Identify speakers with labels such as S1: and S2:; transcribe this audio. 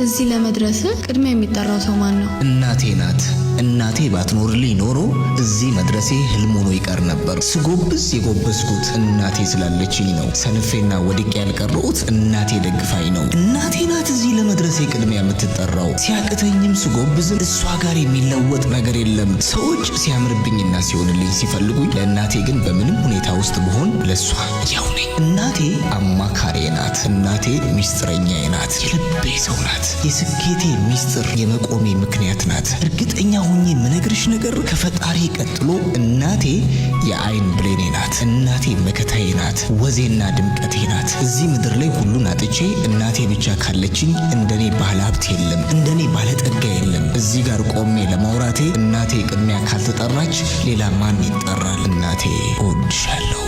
S1: እዚህ ለመድረስ ቅድሚያ የሚጠራው ሰው ማን ነው?
S2: እናቴ ናት። እናቴ ባትኖርልኝ ኖሮ እዚህ መድረሴ ህልም ሆኖ ይቀር ነበር። ስጎብዝ የጎበዝኩት እናቴ ስላለችኝ ነው። ሰንፌና ወድቄ ያልቀረሁት እናቴ ደግፋኝ ነው። እናቴ ናት እዚህ ለመድረሴ ቅድሚያ የምትጠራው። ሲያቅተኝም ስጎብዝም እሷ ጋር የሚለወጥ ነገር የለም። ሰዎች ሲያምርብኝና ሲሆንልኝ ሲፈልጉኝ፣ ለእናቴ ግን በምንም ሁኔታ ውስጥ ብሆን ለሷ ያው ነኝ። እናቴ አማካሪዬ ናት። እናቴ ሚስጥረኛዬ ናት። የልቤ ሰው ናት። የስኬቴ ሚስጥር የመቆሜ ምክንያት ናት። እርግጠኛ ሆኜ የምነግርሽ ነገር ከፈጣሪ ቀጥሎ እናቴ የአይን ብሌኔ ናት። እናቴ መከታዬ ናት። ወዜና ድምቀቴ ናት። እዚህ ምድር ላይ ሁሉን አጥቼ እናቴ ብቻ ካለችኝ እንደኔ ባለ ሀብት የለም፣ እንደኔ ባለጠጋ የለም። እዚህ ጋር ቆሜ ለማውራቴ እናቴ ቅድሚያ ካልተጠራች ሌላ ማን ይጠራል? እናቴ እወድሻለሁ።